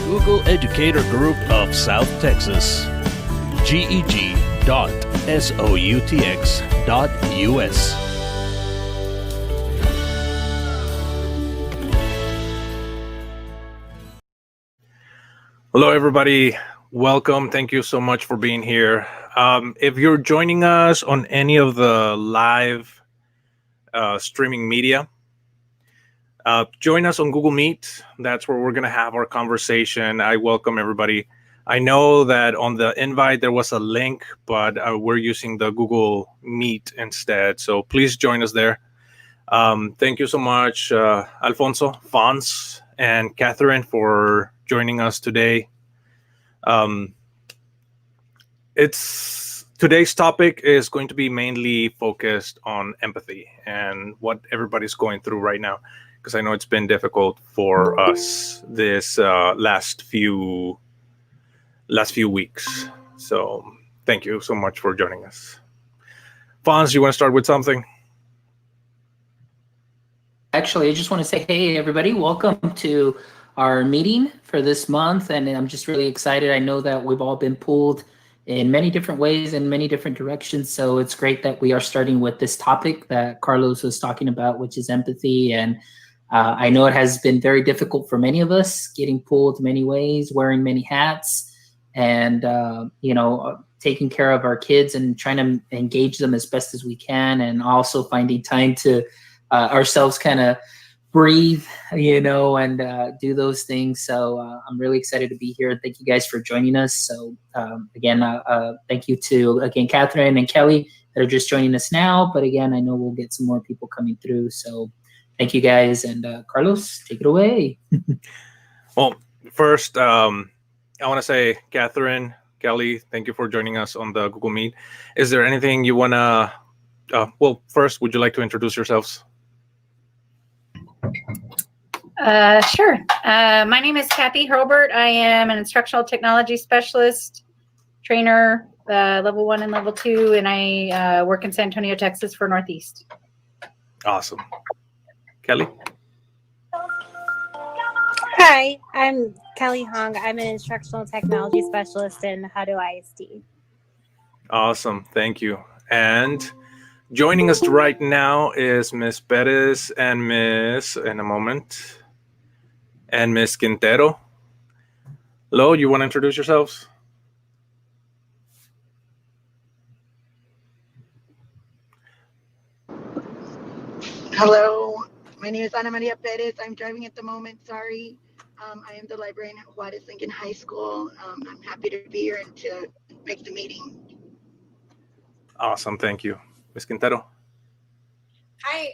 Google Educator Group of South Texas, GEG.SOUTX.US. Hello, everybody. Welcome. Thank you so much for being here. If you're joining us on any of the live streaming media, join us on Google Meet. That's where we're going to have our conversation. I welcome everybody. I know that on the invite there was a link, but we're using the Google Meet instead. So please join us there. Thank you so much, Alfonso, Fons, and Catherine for joining us today. Today's topic is going to be mainly focused on empathy and what everybody's going through right now, because I know it's been difficult for us this last few weeks. So thank you so much for joining us. Fons, you want to start with something? Actually, I just want to say, hey, everybody, welcome to our meeting for this month. And I'm just really excited. I know that we've all been pulled in many different ways in many different directions. So it's great that we are starting with this topic that Carlos was talking about, which is empathy. And I know it has been very difficult for many of us, getting pulled many ways, wearing many hats, and taking care of our kids and trying to engage them as best as we can, and also finding time to ourselves kind of breathe, and do those things. So I'm really excited to be here. Thank you guys for joining us. So again, thank you to, Catherine and Kelly that are just joining us now. But again, I know we'll get some more people coming through. So thank you guys. And Carlos, take it away. Well, first, I want to say, Catherine, Kelly, thank you for joining us on the Google Meet. Is there anything you want to, first, would you like to introduce yourselves? Sure. My name is Kathy Hurlbert. I am an instructional technology specialist, trainer, level 1 and level 2, and I work in San Antonio, Texas for Northeast. Awesome. Kelly? Hi, I'm Kelly Hong. I'm an instructional technology specialist in Hutto ISD. Awesome. Thank you. And joining us right now is Miss Perez and Miss Quintero. Hello, you want to introduce yourselves? Hello, my name is Ana Maria Perez. I'm driving at the moment, sorry. I am the librarian at Juarez Lincoln High School. I'm happy to be here and to make the meeting. Awesome, thank you. Miss Quintero. Hi,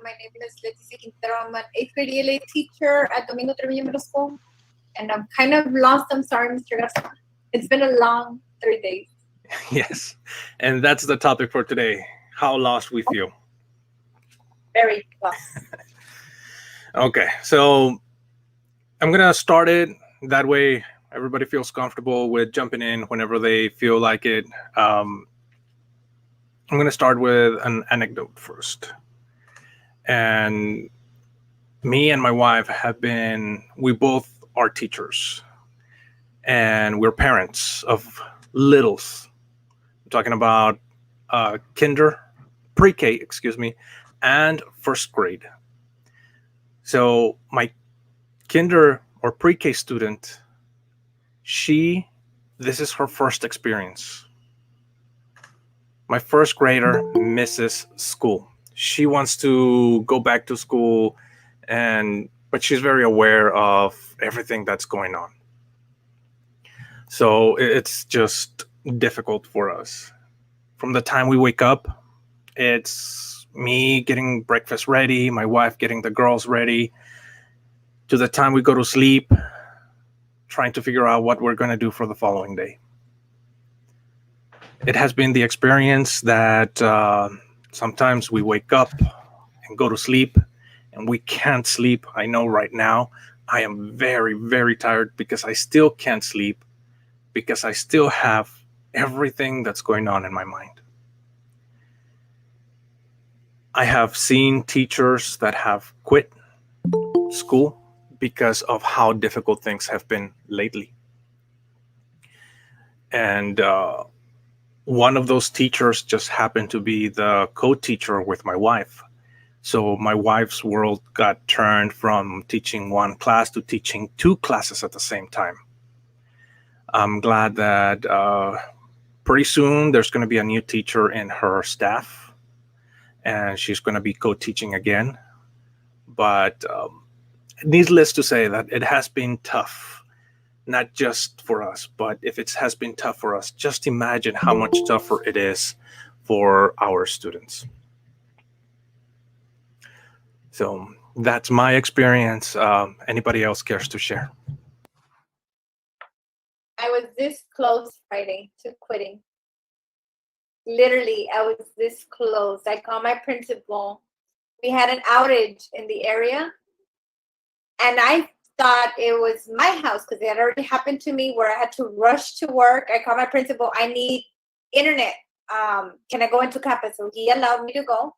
my name is Leticia Quintero. I'm an 8th grade ELA teacher at Domingo Treviño Middle School. And I'm kind of lost. I'm sorry, Mr. Garza. It's been a long 3 days. Yes, and that's the topic for today, how lost we feel. Very lost. Okay, so I'm going to start it. That way everybody feels comfortable with jumping in whenever they feel like it. I'm going to start with an anecdote first. And me and my wife we both are teachers. And we're parents of littles. I'm talking about pre-K, and first grade. So my kinder or pre-K student, this is her first experience. My first grader misses school. She wants to go back to school, but she's very aware of everything that's going on. So it's just difficult for us. From the time we wake up, it's me getting breakfast ready, my wife getting the girls ready, to the time we go to sleep, trying to figure out what we're going to do for the following day. It has been the experience that sometimes we wake up and go to sleep and we can't sleep. I know right now I am very, very tired because I still can't sleep, because I still have everything that's going on in my mind. I have seen teachers that have quit school because of how difficult things have been lately. And one of those teachers just happened to be the co-teacher with my wife. So my wife's world got turned from teaching one class to teaching two classes at the same time. I'm glad that pretty soon there's going to be a new teacher in her staff, and she's going to be co-teaching again. But needless to say that it has been tough, not just for us, but if it has been tough for us, just imagine how much tougher it is for our students. So that's my experience. Anybody else cares to share? I was this close Friday to quitting. Literally, I was this close. I called my principal. We had an outage in the area, and I thought it was my house because it had already happened to me where I had to rush to work. I called my principal. I need internet. Can I go into campus? So he allowed me to go.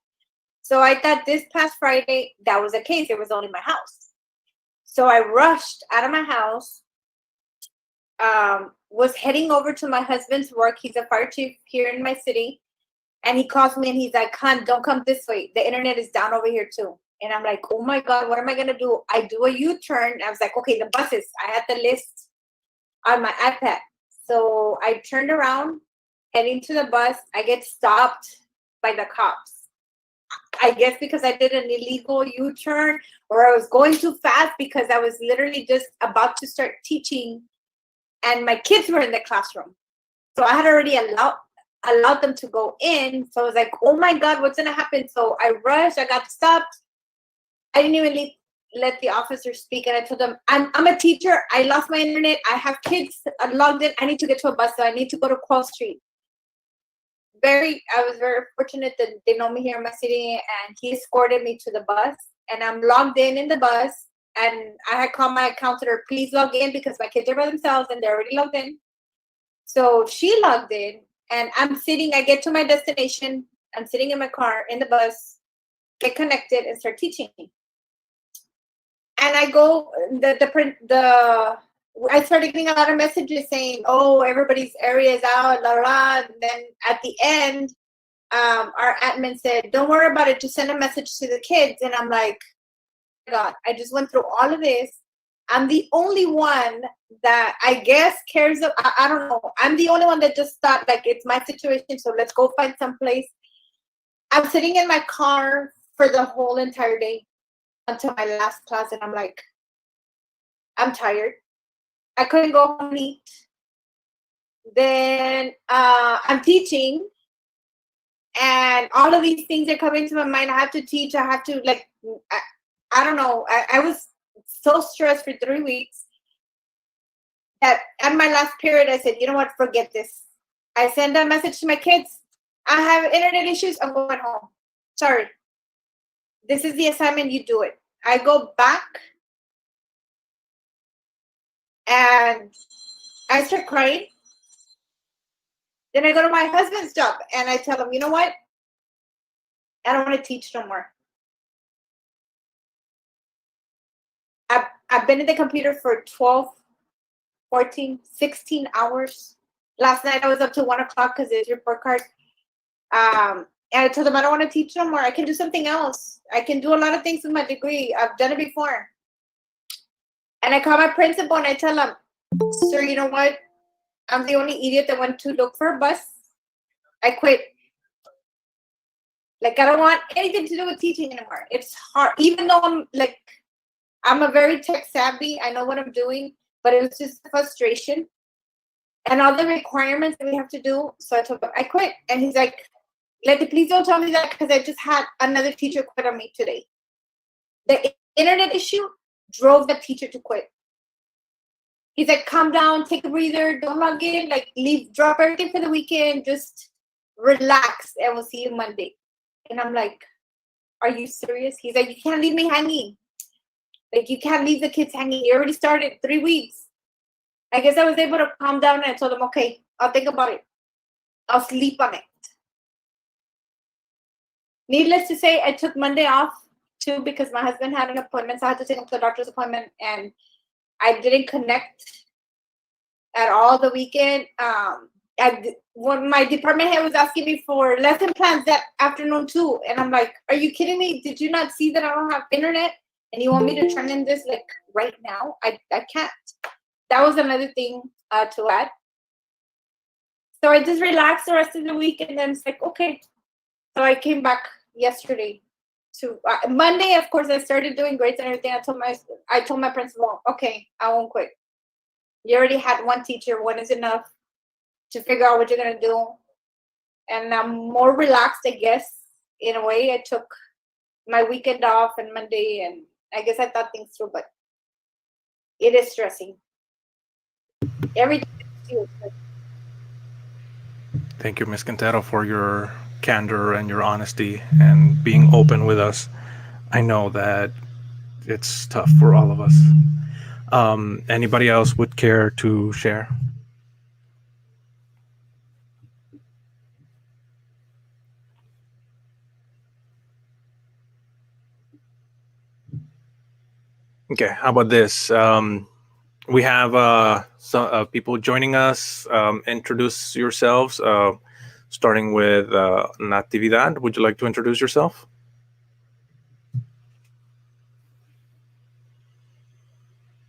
So I thought this past Friday, that was the case. It was only my house. So I rushed out of my house, was heading over to my husband's work. He's a fire chief here in my city. And he calls me and he's like, "Hun, don't come this way. The internet is down over here too." And I'm like, "Oh my God, what am I going to do?" I do a U-turn. I was like, okay, the buses. I had the list on my iPad. So I turned around, heading to the bus. I get stopped by the cops. I guess because I did an illegal U-turn, or I was going too fast because I was literally just about to start teaching and my kids were in the classroom. So I had already allowed them to go in. So I was like, oh my God, what's going to happen? So I rushed. I got stopped. I didn't even let the officer speak. And I told them, I'm a teacher. I lost my internet. I have kids logged in. I need to get to a bus. So I need to go to Quell Street. I was very fortunate that they know me here in my city, and he escorted me to the bus, and I'm logged in the bus, and I had called my counselor, please log in because my kids are by themselves and they're already logged in. So she logged in, and I get to my destination, I'm sitting in my car in the bus, get connected and start teaching. And I go, I started getting a lot of messages saying, "Oh, everybody's area is out, la la." And then at the end, our admin said, "Don't worry about it. Just send a message to the kids." And I'm like, oh God, I just went through all of this. I'm the only one that I guess cares. I don't know. I'm the only one that just thought like it's my situation, so let's go find some place. I'm sitting in my car for the whole entire day until my last class, and I'm like, I'm tired. I couldn't go home and eat. Then I'm teaching, and all of these things are coming to my mind. I have to teach. I have to I don't know. I was so stressed for 3 weeks that at my last period, I said, you know what? Forget this. I send a message to my kids. I have internet issues. I'm going home. Sorry. This is the assignment. You do it. I go back. And I start crying. Then I go to my husband's job and I tell him, you know what? I don't want to teach no more. I've been in the computer for 12, 14, 16 hours. Last night I was up to 1 o'clock because there's report card. And I told him I don't want to teach no more. I can do something else. I can do a lot of things with my degree. I've done it before. And I call my principal and I tell him, sir, you know what? I'm the only idiot that went to look for a bus. I quit. Like, I don't want anything to do with teaching anymore. It's hard. Even though I'm a very tech savvy. I know what I'm doing, but it was just frustration and all the requirements that we have to do. So I told him, I quit. And he's like, please don't tell me that because I just had another teacher quit on me today. The internet issue drove the teacher to quit. He's like, calm down, take a breather, don't log in, drop everything for the weekend, just relax, and we'll see you Monday. And I'm like, are you serious? He's like, you can't leave me hanging. You can't leave the kids hanging. You already started 3 weeks. I guess I was able to calm down, and I told him, okay, I'll think about it. I'll sleep on it. Needless to say, I took Monday off too because my husband had an appointment, so I had to take him to the doctor's appointment, and I didn't connect at all the weekend. When my department head was asking me for lesson plans that afternoon too, and I'm like, "Are you kidding me? Did you not see that I don't have internet? And you want me to turn in this like right now? I can't." That was another thing to add. So I just relaxed the rest of the week, and then it's like, okay. So I came back yesterday. To Monday, of course, I started doing grades and everything. I told my principal, okay, I won't quit. You already had one teacher. One is enough to figure out what you're gonna do. And I'm more relaxed, I guess. In a way, I took my weekend off and Monday, and I guess I thought things through. But it is stressing. Every day. Thank you, Ms. Quintero, for your candor and your honesty and being open with us. I know that it's tough for all of us. Anybody else would care to share? Okay, how about this? We have some people joining us. Introduce yourselves, starting with Natividad. Would you like to introduce yourself?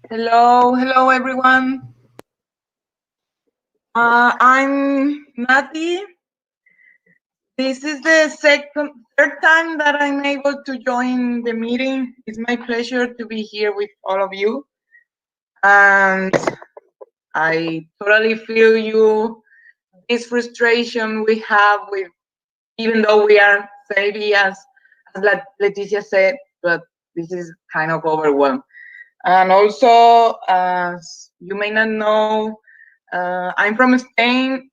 Hello everyone. I'm Nati. This is the third time that I'm able to join the meeting. It's my pleasure to be here with all of you. And I totally feel you, this frustration we have with, even though we are 30, as Leticia said, but this is kind of overwhelmed. And also, as you may not know, I'm from Spain.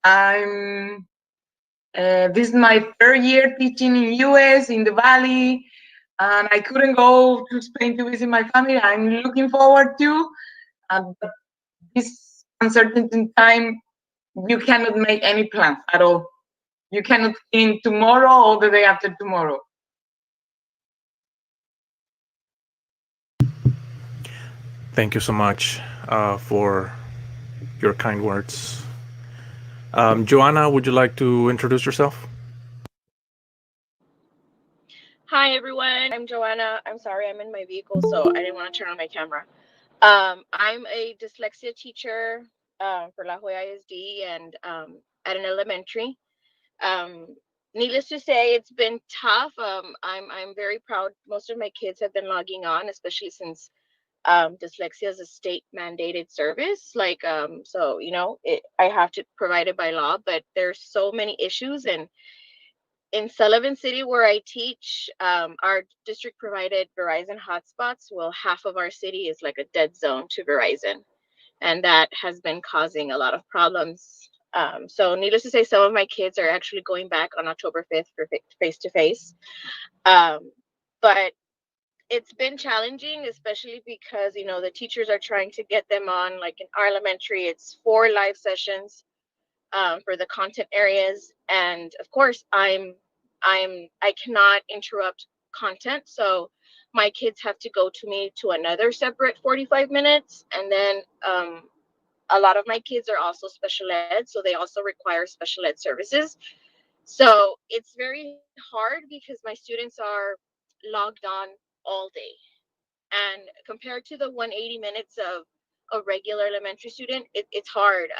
This is my third year teaching in US, in the Valley, and I couldn't go to Spain to visit my family. I'm looking forward to. But this uncertain time, you cannot make any plans at all. You cannot think tomorrow or the day after tomorrow. Thank you so much for your kind words. Joanna, would you like to introduce yourself? Hi everyone, I'm Joanna. I'm sorry, I'm in my vehicle, so I didn't want to turn on my camera. I'm a dyslexia teacher for La Jolla ISD and at an elementary. Needless to say, it's been tough. I'm very proud. Most of my kids have been logging on, especially since dyslexia is a state mandated service. So I have to provide it by law. But there's so many issues, and in Sullivan City, where I teach, our district provided Verizon hotspots. Well, half of our city is like a dead zone to Verizon, and that has been causing a lot of problems. So needless to say, some of my kids are actually going back on October 5th for face-to-face. But it's been challenging, especially because, the teachers are trying to get them on, like in our elementary, it's 4 live sessions for the content areas. And of course, I cannot interrupt content. So my kids have to go to me to another separate 45 minutes. And then a lot of my kids are also special ed, so they also require special ed services. So it's very hard because my students are logged on all day. And compared to the 180 minutes of a regular elementary student, it's hard.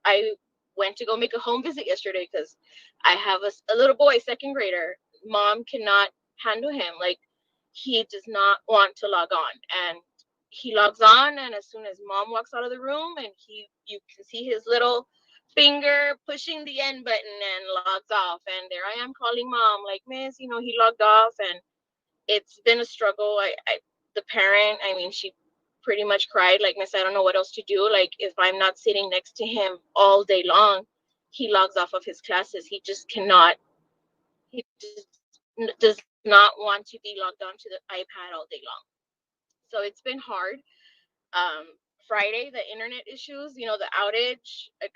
I went to go make a home visit yesterday because I have a little boy, second grader. Mom cannot handle him. Like, he does not want to log on. And he logs on, and as soon as mom walks out of the room, and you can see his little finger pushing the end button and logs off. And there I am calling mom, like, Miss, he logged off. And it's been a struggle. The parent, she pretty much cried, like, Miss, I don't know what else to do. Like, if I'm not sitting next to him all day long, he logs off of his classes. He just cannot, he just does not want to be logged on to the iPad all day long. So it's been hard. Friday, the internet issues, the outage, it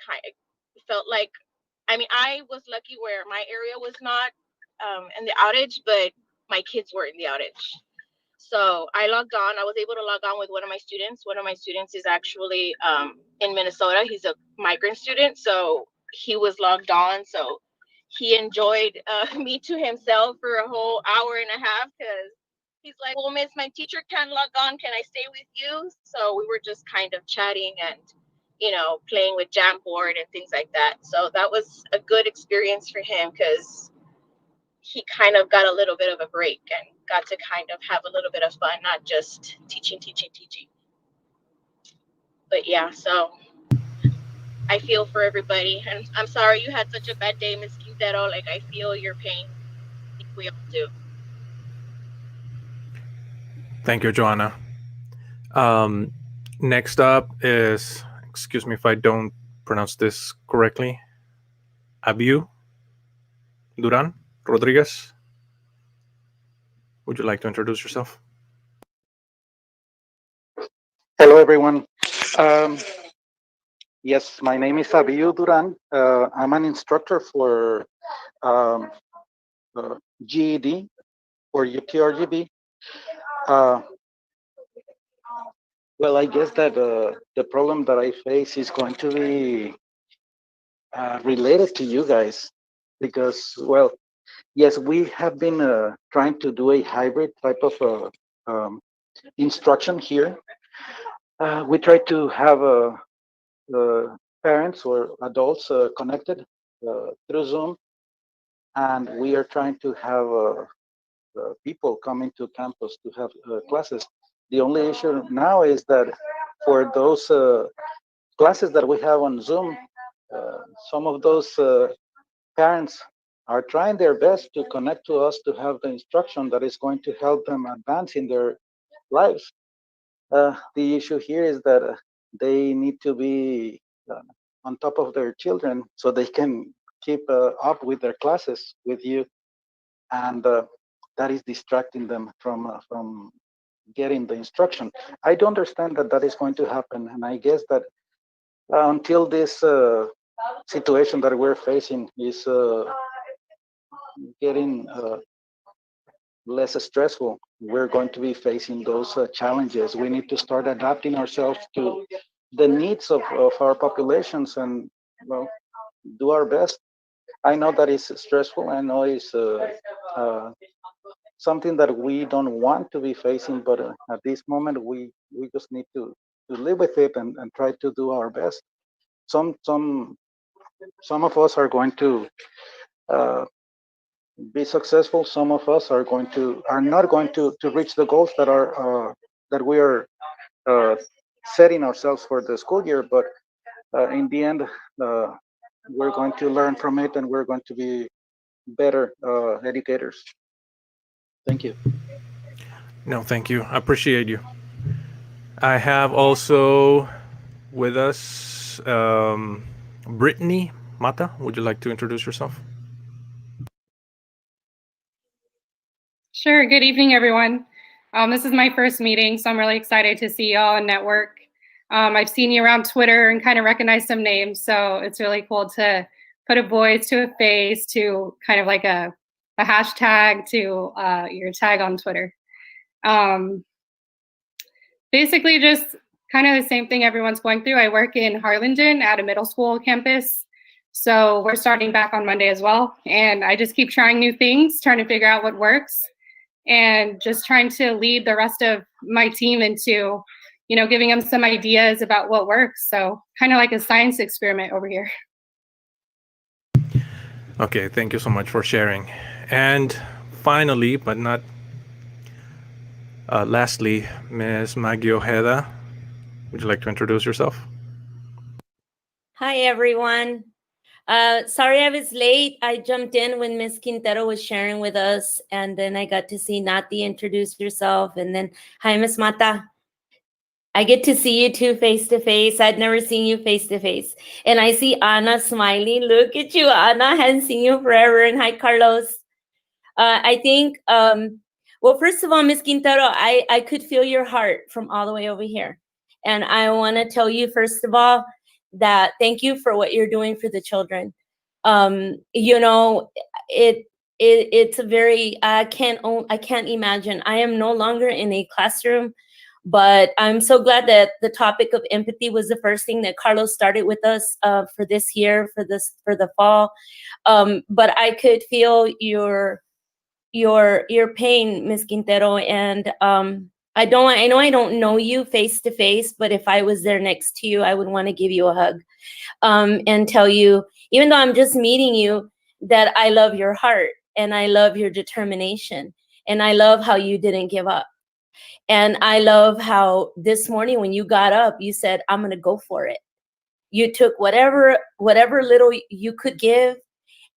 felt like, I was lucky where my area was not in the outage, but my kids were in the outage. So I logged on. I was able to log on with one of my students. One of my students is actually in Minnesota. He's a migrant student, so he was logged on. So he enjoyed me to himself for a whole hour and a half because he's like, well, Miss, my teacher can't log on. Can I stay with you? So we were just kind of chatting and, playing with Jamboard and things like that. So that was a good experience for him because he kind of got a little bit of a break and got to kind of have a little bit of fun, not just teaching. But yeah, so I feel for everybody. And I'm sorry you had such a bad day, Ms. Quintero. Like, I feel your pain. I think we all do. Thank you, Joanna. Next up is, excuse me if I don't pronounce this correctly, Abiu Duran Rodriguez. Would you like to introduce yourself? Hello, everyone. Yes, my name is Abiu Duran. I'm an instructor for GED or UTRGB. Well, I guess that the problem that I face is going to be related to you guys because, well, yes, we have been trying to do a hybrid type of instruction here. We try to have parents or adults connected through Zoom, and we are trying to have people coming to campus to have classes. The only issue now is that for those classes that we have on Zoom, some of those parents are trying their best to connect to us to have the instruction that is going to help them advance in their lives. The issue here is that they need to be on top of their children so they can keep up with their classes with you, and that is distracting them from getting the instruction. I do understand that that is going to happen, and I guess that until this situation that we're facing is getting less stressful, we're going to be facing those challenges. We need to start adapting ourselves to the needs of our populations and, well, do our best. I know that it's stressful. I know it's something that we don't want to be facing, but at this moment, we just need to live with it and try to do our best. Some of us are going to be successful. Some of us are not going to reach the goals that we are setting ourselves for the school year. But in the end, we're going to learn from it, and we're going to be better educators. Thank you. No, thank you. I appreciate you. I have also with us Brittany Mata. Would you like to introduce yourself? Sure. Good evening, everyone. This is my first meeting, so I'm really excited to see y'all and network. I've seen you around Twitter and kind of recognize some names, so it's really cool to put a voice to a face to kind of like a hashtag to your tag on Twitter. Basically, just kind of the same thing everyone's going through. I work in Harlingen at a middle school campus, so we're starting back on Monday as well. And I just keep trying new things, trying to figure out what works, and just trying to lead the rest of my team into, giving them some ideas about what works. So kind of like a science experiment over here. Okay, thank you so much for sharing. And finally, but not lastly, Ms. Maggie Ojeda, would you like to introduce yourself? Hi, everyone. Sorry I was late. I jumped in when Ms. Quintero was sharing with us, and then I got to see Nati introduce yourself, and then, hi, Ms. Mata. I get to see you two face to face. I'd never seen you face to face. And I see Ana smiling. Look at you, Ana. I hadn't seen you forever. And hi, Carlos. I think, well, first of all, Ms. Quintero, I could feel your heart from all the way over here. And I want to tell you, first of all, that thank you for what you're doing for the children. It it's a very, I can't imagine. I am no longer in a classroom, but I'm so glad that the topic of empathy was the first thing that Carlos started with us for this year, for the fall. But I could feel your pain, Ms. Quintero, and I know I don't know you face to face, but if I was there next to you, I would want to give you a hug and tell you, even though I'm just meeting you, that I love your heart and I love your determination and I love how you didn't give up. And I love how this morning when you got up, you said, I'm going to go for it. You took whatever little you could give,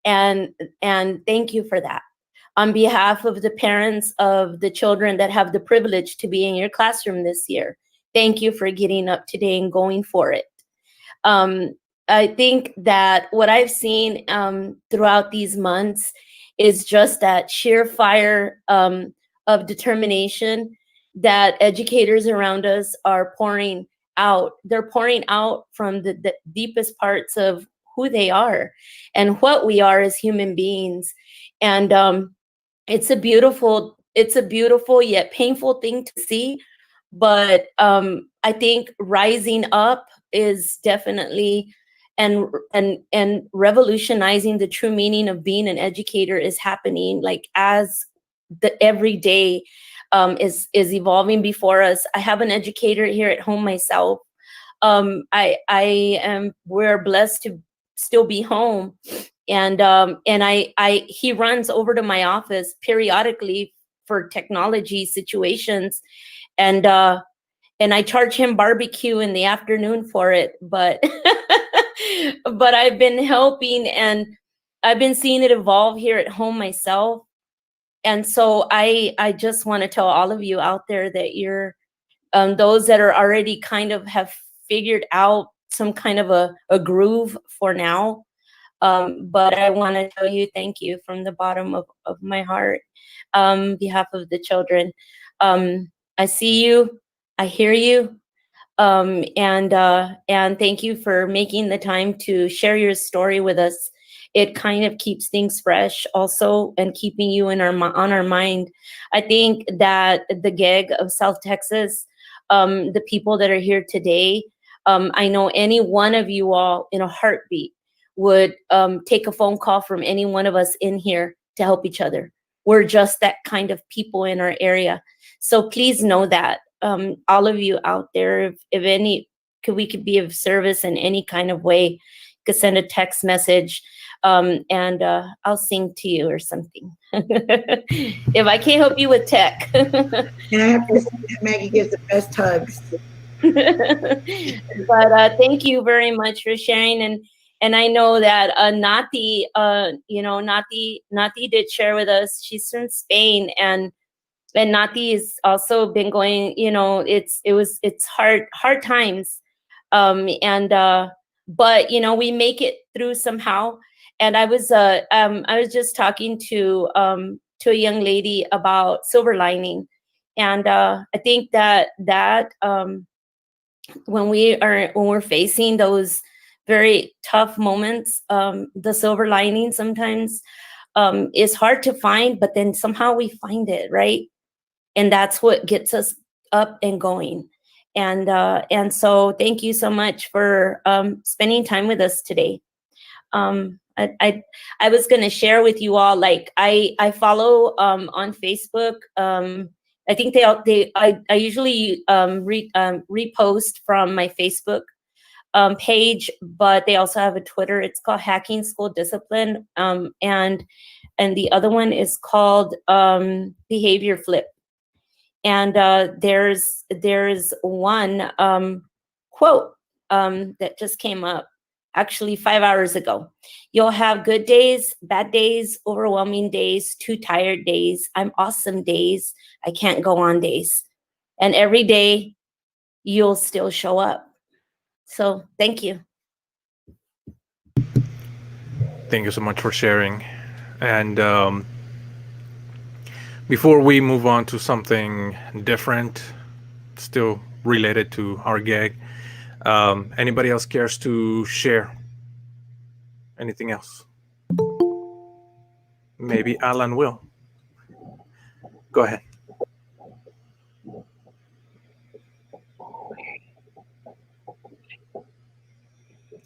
and thank you for that. On behalf of the parents of the children that have the privilege to be in your classroom this year, thank you for getting up today and going for it. I think that what I've seen throughout these months is just that sheer fire of determination that educators around us are pouring out. They're pouring out from the deepest parts of who they are and what we are as human beings. And it's a beautiful yet painful thing to see. But I think rising up is definitely and revolutionizing the true meaning of being an educator is happening, like as the every day is evolving before us. I have an educator here at home myself. We're blessed to still be home, and he runs over to my office periodically for technology situations, and I charge him barbecue in the afternoon for it, but but I've been helping and I've been seeing it evolve here at home myself. And so I just want to tell all of you out there that you're those that are already kind of have figured out some kind of a groove for now. But I want to tell you thank you from the bottom of my heart on behalf of the children. I see you, I hear you, and thank you for making the time to share your story with us. It kind of keeps things fresh also and keeping you in on our mind. I think that the GEG of South Texas, the people that are here today, I know any one of you all in a heartbeat would take a phone call from any one of us in here to help each other. We're just that kind of people in our area. So please know that, all of you out there, if we could be of service in any kind of way, you could send a text message, and I'll sing to you or something. If I can't help you with tech. And I have to say that Maggie gives the best hugs. But thank you very much for sharing. And I know that Nati, Nati did share with us. She's from Spain, and Nati has also been going. It's hard times, but we make it through somehow. And I was just talking to a young lady about silver lining, and I think that when we're facing those very tough moments, the silver lining sometimes is hard to find, but then somehow we find it, right? And that's what gets us up and going. And so thank you so much for spending time with us today. I was going to share with you all, like I follow on Facebook. I think I usually repost from my Facebook page, but they also have a Twitter. It's called Hacking School Discipline, and the other one is called Behavior Flip. And there's one quote that just came up actually 5 hours ago. You'll have good days, bad days, overwhelming days, too tired days, I'm awesome days, I can't go on days. And every day you'll still show up. So thank you. Thank you so much for sharing. And before we move on to something different, still related to our GEG, anybody else cares to share anything else? maybe Alan will. Go ahead.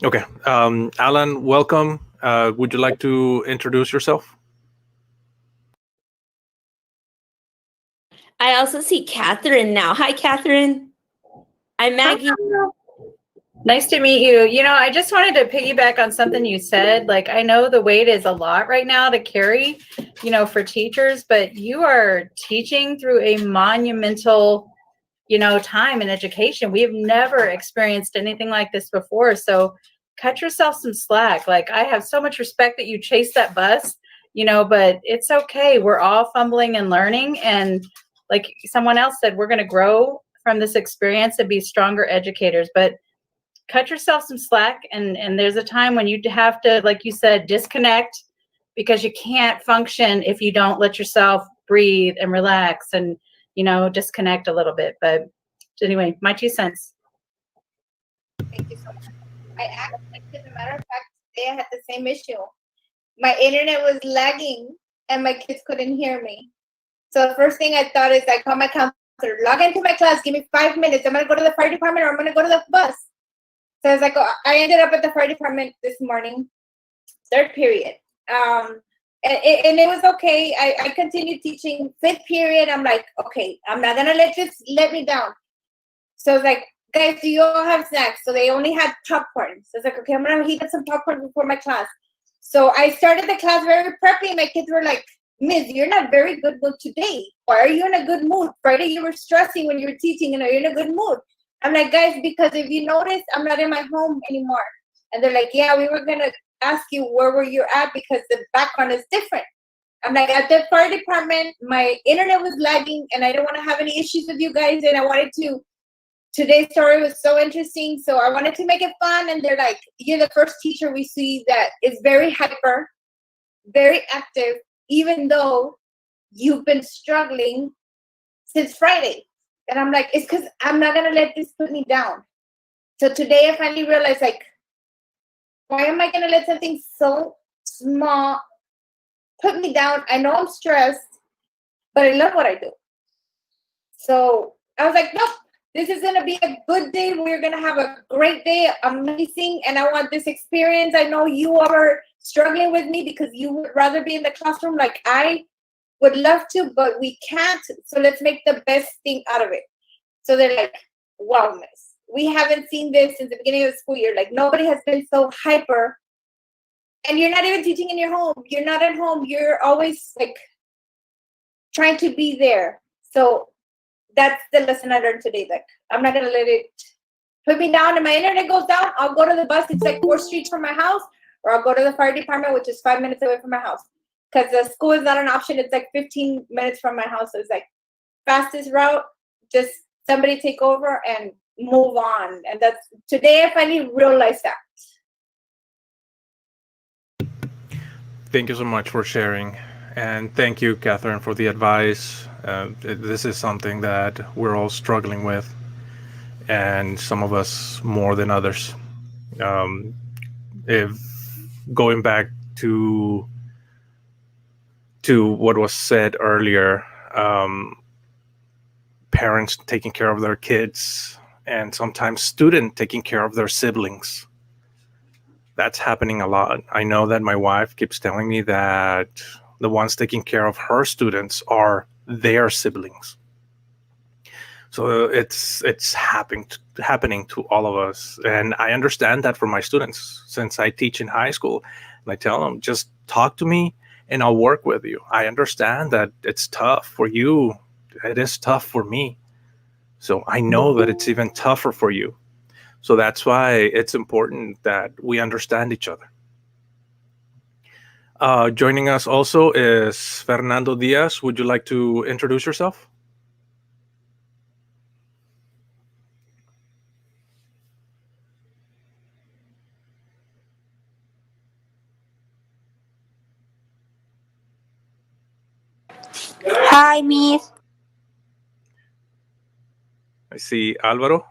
Okay. Alan, welcome. Would you like to introduce yourself? I also see Catherine now. Hi, Catherine. I'm Maggie. Nice to meet you. You know, I just wanted to piggyback on something you said. Like, I know the weight is a lot right now to carry, you know, for teachers, but you are teaching through a monumental, you know, time in education. We have never experienced anything like this before. So cut yourself some slack. Like, I have so much respect that you chased that bus, you know, but it's okay. We're all fumbling and learning. And like someone else said, we're going to grow from this experience and be stronger educators. But cut yourself some slack, and there's a time when you have to, like you said, disconnect, because you can't function if you don't let yourself breathe and relax and, you know, disconnect a little bit. But anyway, my 2 cents. Thank you so much. As a matter of fact, today I had the same issue. My internet was lagging and my kids couldn't hear me. So the first thing I thought is I called my counselor, log into my class, give me 5 minutes. I'm going to go to the fire department or I'm going to go to the bus. So I was like, oh, I ended up at the fire department this morning, 3rd period. And it was okay. I continued teaching 5th period. I'm like, okay, I'm not going to let this let me down. So I was like, guys, do you all have snacks? So they only had popcorn. So I was like, okay, I'm going to heat up some popcorn before my class. So I started the class very preppy. My kids were like, Miss, you're not very good mood today. Why are you in a good mood? Friday you were stressing when you were teaching, and are you in a good mood? I'm like, guys, because if you notice, I'm not in my home anymore. And they're like, yeah, we were going to ask you where were you at because the background is different. I'm like, at the fire department, my internet was lagging and I don't want to have any issues with you guys. And I wanted to, today's story was so interesting. So I wanted to make it fun. And they're like, you're the first teacher we see that is very hyper, very active, even though you've been struggling since Friday. And I'm like, it's because I'm not going to let this put me down. So today I finally realized, like, why am I going to let something so small put me down? I know I'm stressed, but I love what I do. So I was like, nope, this is going to be a good day. We're going to have a great day, amazing. And I want this experience. I know you are struggling with me because you would rather be in the classroom like I would love to, but we can't. So let's make the best thing out of it. So they're like, wow, miss, we haven't seen this since the beginning of the school year. Like, nobody has been so hyper. And you're not even teaching in your home. You're not at home. You're always like trying to be there. So that's the lesson I learned today. Like, I'm not going to let it put me down. And my internet goes down, I'll go to the bus. It's like 4 streets from my house. Or I'll go to the fire department, which is 5 minutes away from my house. Because the school is not an option. It's like 15 minutes from my house. So it's like fastest route. Just somebody take over and move on. And that's today I finally realized that. Thank you so much for sharing. And thank you, Catherine, for the advice. This is something that we're all struggling with, and some of us more than others. If going back to what was said earlier, parents taking care of their kids, and sometimes students taking care of their siblings. That's happening a lot. I know that my wife keeps telling me that the ones taking care of her students are their siblings. So it's happening to all of us. And I understand that for my students, since I teach in high school. And I tell them, just talk to me and I'll work with you. I understand that it's tough for you. It is tough for me. So I know that it's even tougher for you. So that's why it's important that we understand each other. Joining us also is Fernando Diaz. Would you like to introduce yourself? Hi, Miss. I see Alvaro.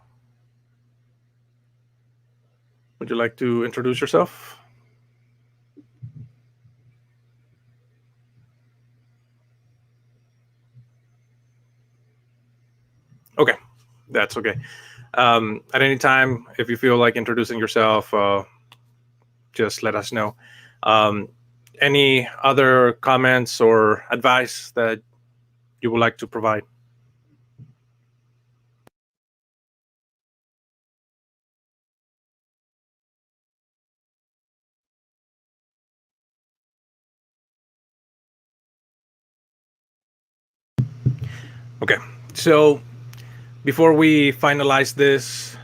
Would you like to introduce yourself? Okay, that's okay. At any time, if you feel like introducing yourself, just let us know. Any other comments or advice that you would like to provide? Okay, so before we finalize this,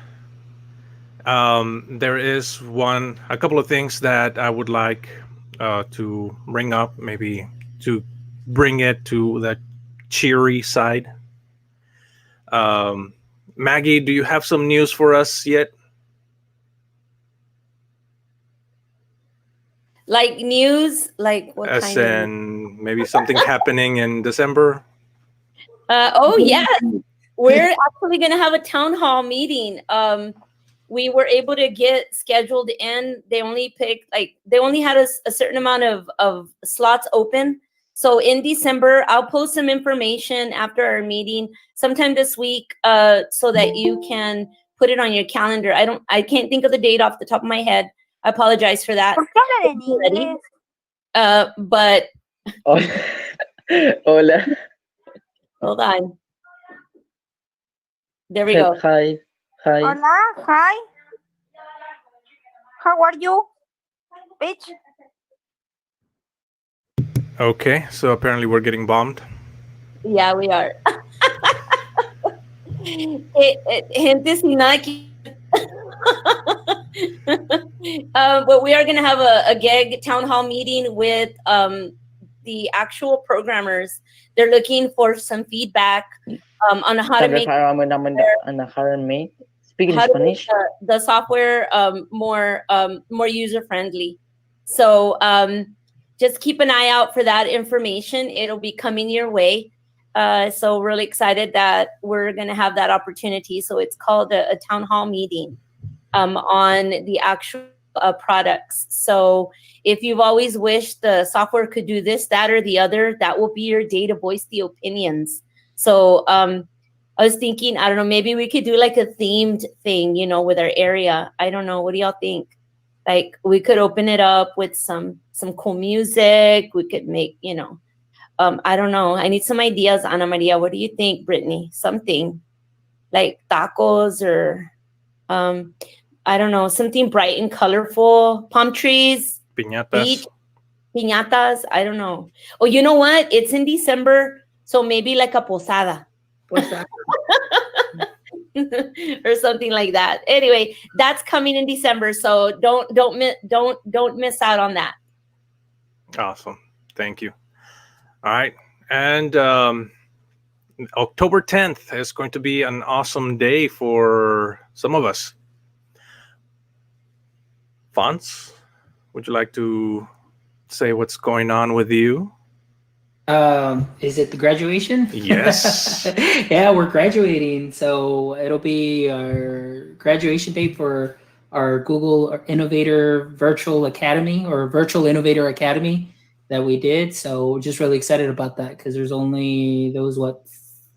there is a couple of things that I would like to bring up, maybe to bring it to the cheery side. Maggie, do you have some news for us yet? Like news, like what As kind of? in maybe something happening in December? Oh yeah, we're actually gonna have a town hall meeting. We were able to get scheduled in. They only had a certain amount of slots open. So in December, I'll post some information after our meeting sometime this week, so that you can put it on your calendar. I can't think of the date off the top of my head. I apologize for that. But Hola. hold on. There we go. Hi. Hi. Hola, hi. How are you, bitch? Okay, so apparently we're getting bombed. Yeah, we are. Gente sin nada que- but we are going to have a GEG town hall meeting with the actual programmers. They're looking for some feedback on how to make Speaking how to make Spanish. the software more user friendly. So just keep an eye out for that information. It'll be coming your way. So really excited that we're going to have that opportunity. So it's called a town hall meeting on the actual products. So if you've always wished the software could do this, that, or the other, that will be your day to voice the opinions. So I was thinking, I don't know, maybe we could do like a themed thing, with our area. I don't know. What do y'all think? Like we could open it up with some cool music. We could make, I don't know. I need some ideas, Ana Maria. What do you think, Brittany? Something like tacos or I don't know, something bright and colorful. Palm trees, Piñatas. beach, piñatas. I don't know. Oh, you know what? It's in December, so maybe like a posada. Or something like that. Anyway, that's coming in December, so don't miss out on that. Awesome. Thank you. All right. And October 10th is going to be an awesome day for some of us. Fonz, would you like to say what's going on with you? Is it the graduation? Yes. Yeah, we're graduating. So it'll be our graduation date for our Google Innovator Virtual Academy or Virtual Innovator Academy that we did. So we're just really excited about that because there's only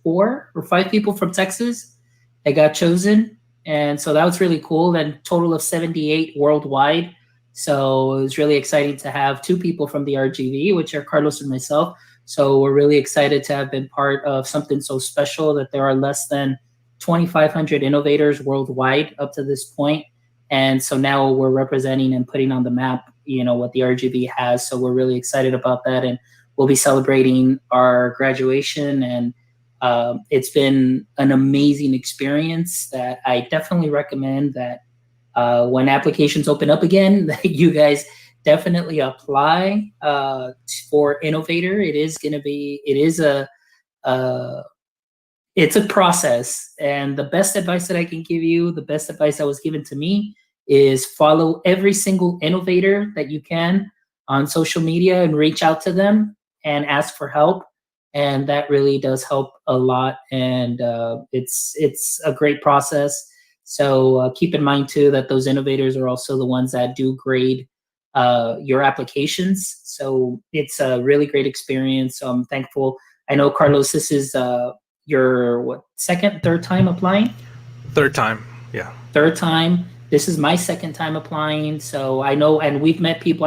4 or 5 people from Texas that got chosen. And so that was really cool. And total of 78 worldwide. So it was really exciting to have 2 people from the RGV, which are Carlos and myself. So we're really excited to have been part of something so special that there are less than 2,500 innovators worldwide up to this point. And so now we're representing and putting on the map, what the RGV has. So we're really excited about that. And we'll be celebrating our graduation. And it's been an amazing experience that I definitely recommend that when applications open up again, that you guys definitely apply for Innovator. It's a process, and the best advice that I can give you, the best advice that was given to me, is follow every single innovator that you can on social media and reach out to them and ask for help. And that really does help a lot. And it's a great process. So keep in mind too that those innovators are also the ones that do grade your applications. So it's a really great experience. So I'm thankful. I know, Carlos, this is your third time applying? Third time, yeah. Third time. This is my second time applying, so I know, and I've met people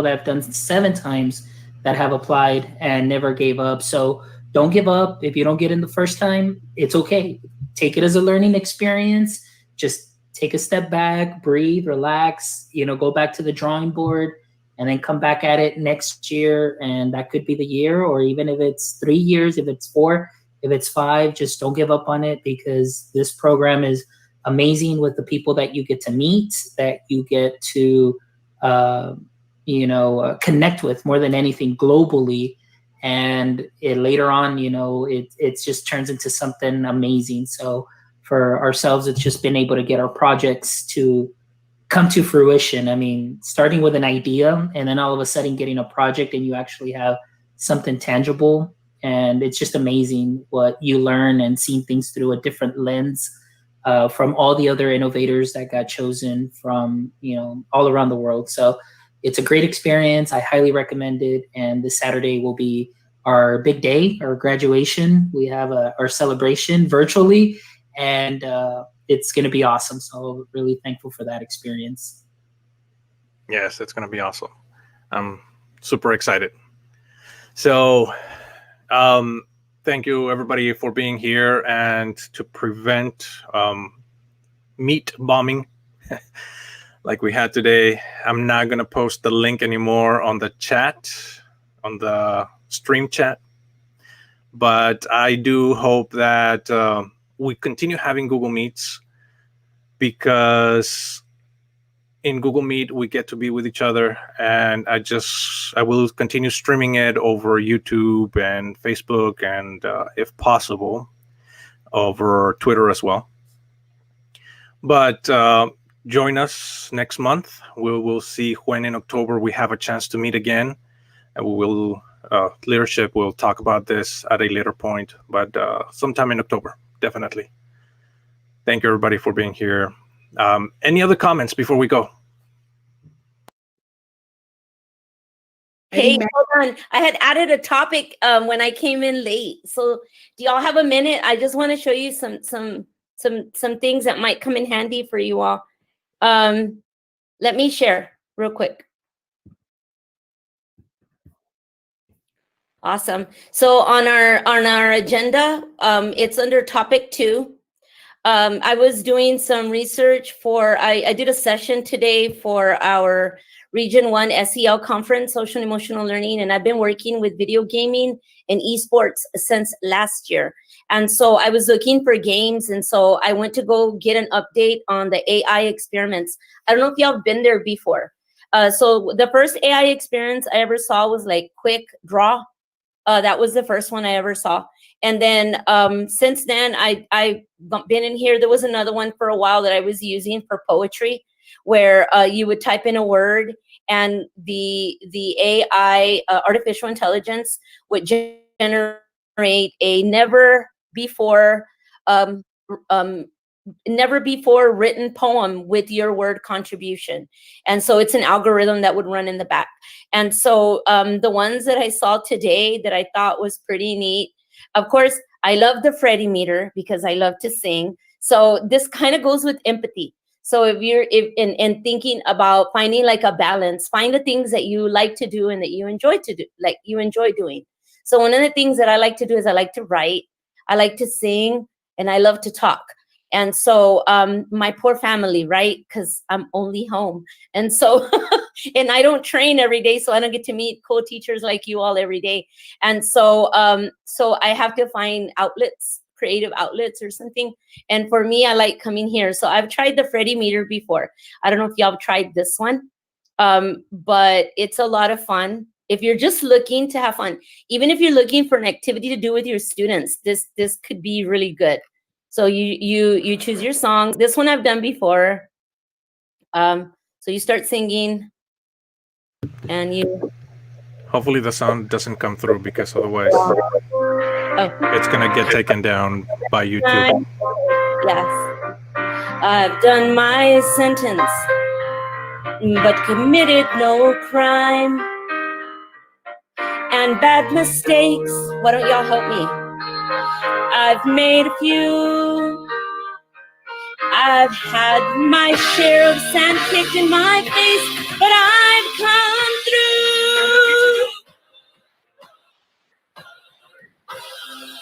that have done 7 times that have applied and never gave up. So don't give up. If you don't get in the first time, it's okay. Take it as a learning experience. Just take a step back, breathe, relax, go back to the drawing board, and then come back at it next year. And that could be the year, or even if it's 3 years, if it's 4, if it's 5, just don't give up on it, because this program is amazing with the people that you get to meet, that you get to, connect with more than anything globally. And later on, it just turns into something amazing. So for ourselves, it's just been able to get our projects to come to fruition. I mean, starting with an idea and then all of a sudden getting a project and you actually have something tangible. And it's just amazing what you learn and seeing things through a different lens from all the other innovators that got chosen from, all around the world. So it's a great experience. I highly recommend it. And this Saturday will be our big day, our graduation. We have our celebration virtually, and it's going to be awesome. So really thankful for that experience. Yes, it's going to be awesome. I'm super excited. So thank you, everybody, for being here. And to prevent meat bombing like we had today, I'm not going to post the link anymore on the chat, on the stream chat. But I do hope that we continue having Google Meets, because in Google Meet, we get to be with each other. And I will continue streaming it over YouTube and Facebook, and if possible, over Twitter as well. But join us next month. We'll see when in October we have a chance to meet again. And we will, leadership will talk about this at a later point, but sometime in October, definitely. Thank you, everybody, for being here. Any other comments before we go? Hey, hold on. I had added a topic when I came in late. So do y'all have a minute? I just want to show you some things that might come in handy for you all. Let me share real quick. Awesome. So on our agenda, it's under topic 2. I was doing some research I did a session today for our Region 1 SEL conference, social and emotional learning, and I've been working with video gaming and esports since last year. And so I was looking for games, and so I went to go get an update on the AI experiments. I don't know if y'all have been there before. So the first AI experience I ever saw was like Quick Draw. That was the first one I ever saw. And then since then, I've been in here. There was another one for a while that I was using for poetry, where you would type in a word and the AI, artificial intelligence, would generate a never before written poem with your word contribution. And so it's an algorithm that would run in the back. And so the ones that I saw today that I thought was pretty neat, of course, I love the Freddie meter because I love to sing. So this kind of goes with empathy. So if you're in thinking about finding like a balance, find the things that you like to do and that you enjoy to do, like you enjoy doing. So one of the things that I like to do is I like to write, I like to sing, and I love to talk. And so my poor family, right? Because I'm only home. And so, and I don't train every day, so I don't get to meet cool teachers like you all every day. And so, so I have to find outlets, creative outlets or something. And for me, I like coming here. So I've tried the Freddie meter before. I don't know if y'all have tried this one, but it's a lot of fun. If you're just looking to have fun, even if you're looking for an activity to do with your students, this could be really good. So you choose your song. This one I've done before. So you start singing, and you. Hopefully the sound doesn't come through, because otherwise it's gonna get taken down by YouTube. Yes. I've done my sentence, but committed no crime. And bad mistakes. Why don't y'all help me? I've made a few. I've had my share of sand kicked in my face, but I've come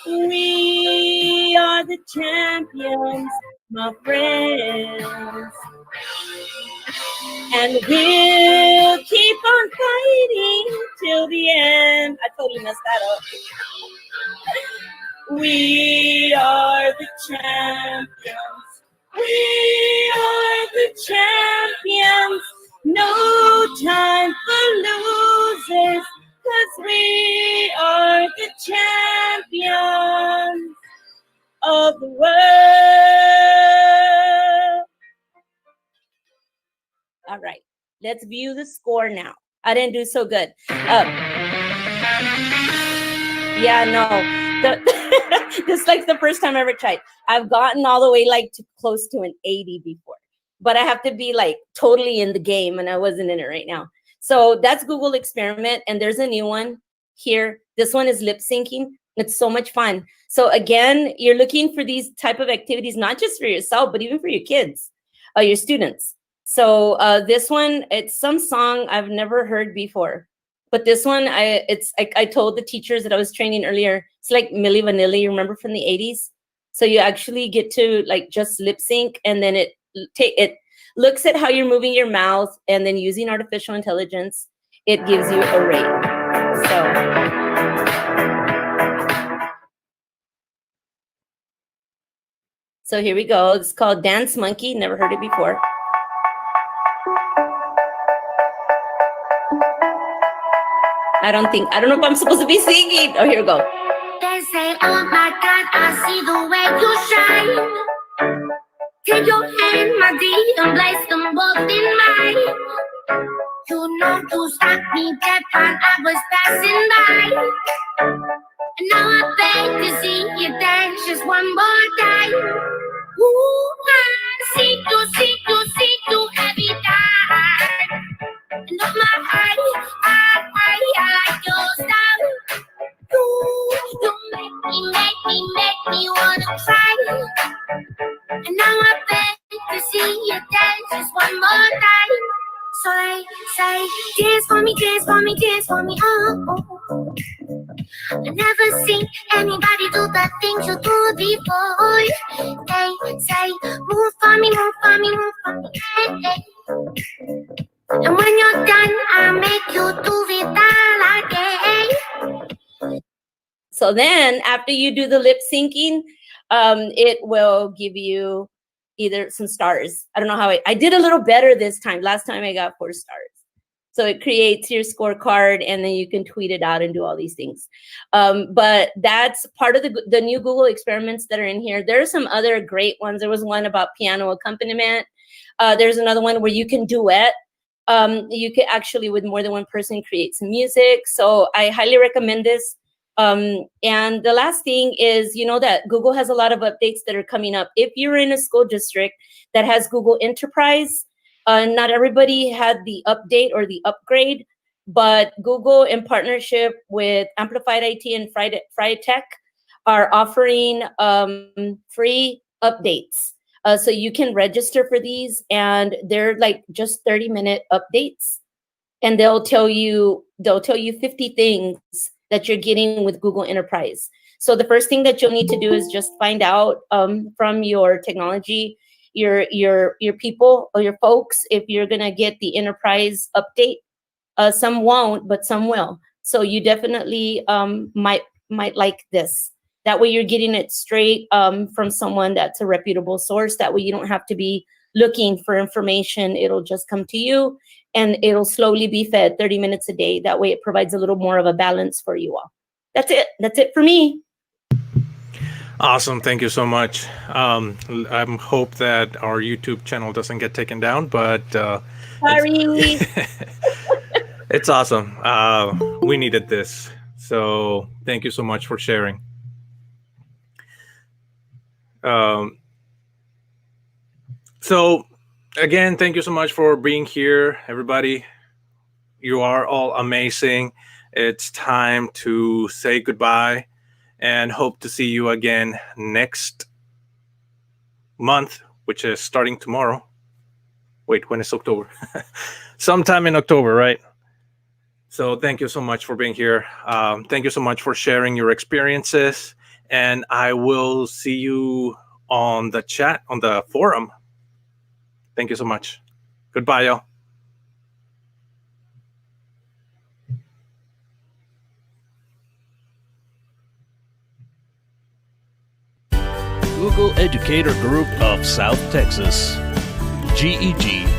through. We are the champions, my friends. And we'll keep on fighting till the end. I totally messed that up. We are the champions. We are the champions. No time for losers, 'cause we are the champions of the world. All right, let's view the score now. I didn't do so good. Yeah, no. This is like the first time I ever tried. I've gotten all the way like to close to an 80 before, but I have to be like totally in the game, and I wasn't in it right now. So that's Google Experiment, and there's a new one here. This one is lip syncing. It's so much fun. So again, you're looking for these type of activities, not just for yourself, but even for your kids, your students. So this one, it's some song I've never heard before. But this one, I told the teachers that I was training earlier, it's like Milli Vanilli, you remember from the 80s? So you actually get to like just lip sync, and then it looks at how you're moving your mouth, and then using artificial intelligence, it gives you a rate. So here we go. It's called Dance Monkey, never heard it before. I don't know if I'm supposed to be singing. Oh, here we go. They say, oh my God, I see the way you shine. Take your hand, my dear, and place them both in mine. You know you stopped me dead when I was passing by. And now I beg to see you dance just one more time. Ooh, I see you every time. And on my eye, I like your style. You make me wanna cry. And now I beg to see you dance just one more time. So they say, dance for me, dance for me, dance for me, oh. I never seen anybody do the things you do before. They say, move for me, move for me, move for me, hey, hey. And when you're done, I'll make you do it all again. So then after you do the lip syncing, it will give you either some stars. I don't know how I did a little better this time. Last time I got 4 stars. So it creates your scorecard, and then you can tweet it out and do all these things. But that's part of the new Google experiments that are in here. There are some other great ones. There was one about piano accompaniment. There's another one where you can duet. You can actually, with more than one person, create some music. So I highly recommend this. And the last thing is, you know that Google has a lot of updates that are coming up. If you're in a school district that has Google Enterprise, not everybody had the update or the upgrade, but Google, in partnership with Amplified IT and Fried Tech, are offering free updates. So you can register for these, and they're like just 30-minute updates, and they'll tell you 50 things that you're getting with Google Enterprise. So the first thing that you'll need to do is just find out from your technology, your people or your folks, if you're gonna get the Enterprise update. Some won't, but some will. So you definitely might like this. That way you're getting it straight from someone that's a reputable source. That way you don't have to be looking for information. It'll just come to you, and it'll slowly be fed 30 minutes a day. That way it provides a little more of a balance for you all. That's it. That's it for me. Awesome. Thank you so much. I hope that our YouTube channel doesn't get taken down, but Sorry. it's awesome. We needed this. So thank you so much for sharing. So again, thank you so much for being here, everybody. You are all amazing. It's time to say goodbye. and hope to see you again next month, which is starting tomorrow. Wait, when is October? Sometime in October, right? So thank you so much for being here. Thank you so much for sharing your experiences. And I will see you on the chat, on the forum. Thank you so much. Goodbye, y'all. Google Educator Group of South Texas. GEG.SOUTX.US.